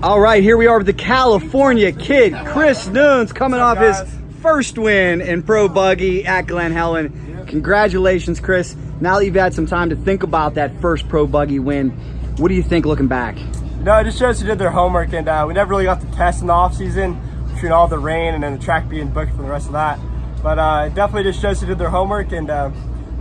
All right, here we are with the California kid, Chris Nunes, coming off his first win in Pro Buggy at Glen Helen. Congratulations, Chris. Now that you've had some time to think about that first Pro Buggy win, what do you think looking back? No, it just shows who did their homework, and we never really got to test in the off season between all the rain and then the track being booked for the rest of that. But it definitely just shows who did their homework and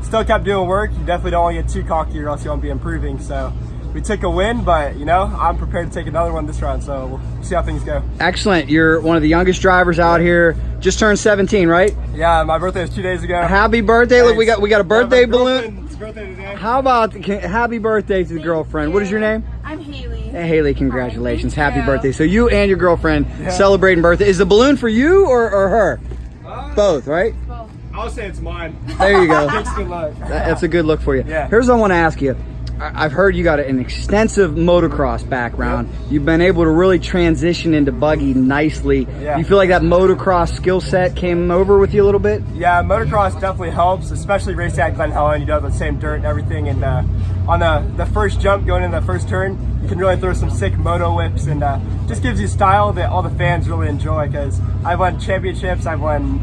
still kept doing work. You definitely don't want to get too cocky or else you won't be improving. So we took a win, but you know, I'm prepared to take another one this round, so we'll see how things go. Excellent. You're one of the youngest drivers out here. Just turned 17, right? Yeah, my birthday was 2 days ago. Happy birthday. Look, we got a birthday balloon. It's birthday today. How about happy birthday to the girlfriend? What is your name? I'm Haley. Hey, Haley, congratulations. Thank Happy you. birthday. So you and your girlfriend celebrating birthday. Is the balloon for you or her? Both, right? Both. I'll say it's mine. There you go. Thanks, good luck. That's a good look for you. Yeah. Here's what I want to ask you. I've heard you got an extensive motocross background. Yep. You've been able to really transition into buggy nicely. Yeah. You feel like that motocross skill set came over with you a little bit? Yeah, motocross definitely helps, especially racing at Glen Helen. You do have the same dirt and everything. And on the first jump, going into the first turn, you can really throw some sick moto whips, and just gives you style that all the fans really enjoy. Because I've won championships. I've won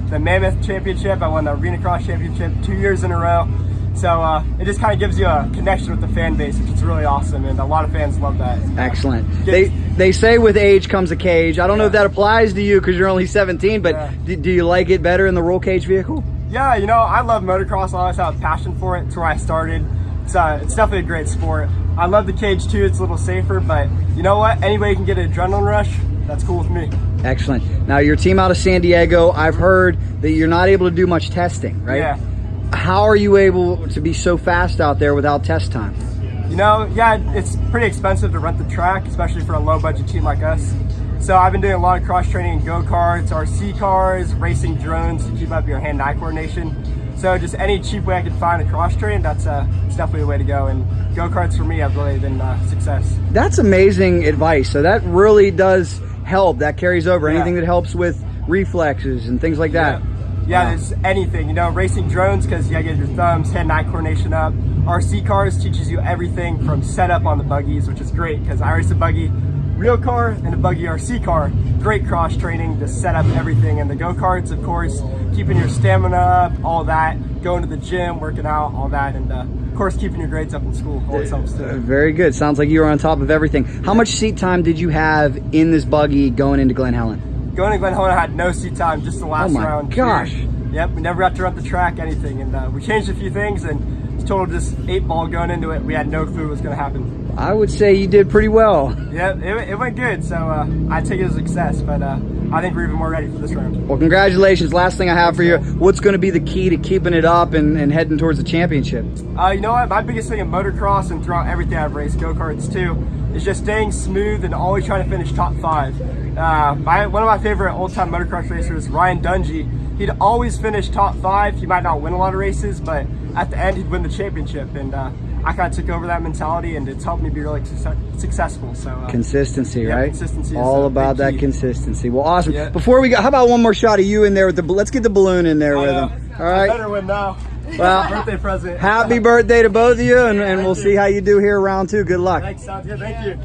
the Mammoth Championship. I won the Arena Cross Championship 2 years in a row. So it just kind of gives you a connection with the fan base, which is really awesome, and a lot of fans love that. Excellent. They say with age comes a cage. I don't know if that applies to you because you're only 17, but do you like it better in the roll cage vehicle? Yeah, you know, I love motocross. I always have a passion for it. It's where I started. It's definitely a great sport. I love the cage too. It's a little safer, but you know what? Any way you can get an adrenaline rush, that's cool with me. Excellent. Now, your team out of San Diego, I've heard that you're not able to do much testing, right? Yeah. How are you able to be so fast out there without test time? You know, yeah, it's pretty expensive to rent the track, especially for a low budget team like us. So I've been doing a lot of cross training in go-karts, RC cars, racing drones to keep up your hand-eye coordination. So just any cheap way I could find to cross train, it's definitely the way to go. And go-karts for me have really been success. That's amazing advice. So that really does help. That carries over. Anything that helps with reflexes and things like that. Yeah, there's anything, you know, racing drones because you gotta get your thumbs, hand-eye coordination up. RC cars teaches you everything from setup on the buggies, which is great because I race a buggy real car and a buggy RC car. Great cross training to set up everything. And the go-karts, of course, keeping your stamina up, all that, going to the gym, working out, all that, and of course, keeping your grades up in school always helps too. Very good. Sounds like you were on top of everything. How much seat time did you have in this buggy going into Glen Helen? Going to Glen Helen, I had no seat time, just the last round. Oh my gosh. Yep, we never got to run the track, anything, and we changed a few things, and it's total just 8-ball going into it. We had no clue what was going to happen. I would say you did pretty well. Yeah, it went good, so I take it as a success, but I think we're even more ready for this round. Well, congratulations. Last thing I have for you, what's going to be the key to keeping it up and heading towards the championship? You know what, my biggest thing in motocross and throughout everything I've raced, go-karts too, is just staying smooth and always trying to finish top 5. One of my favorite old-time motocross racers, Ryan Dungey, he'd always finish top 5. He might not win a lot of races, but at the end he'd win the championship, and I kind of took over that mentality, and it's helped me be really successful. So consistency, right? Consistency. All about that consistency. Well, awesome. Yeah. Before we go, how about one more shot of you in there with the? Let's get the balloon in there with him. All right. I better win now. Well, birthday present. Happy birthday to both of you, and we'll see how you do here round 2. Good luck. Thanks, sounds good. Thank you.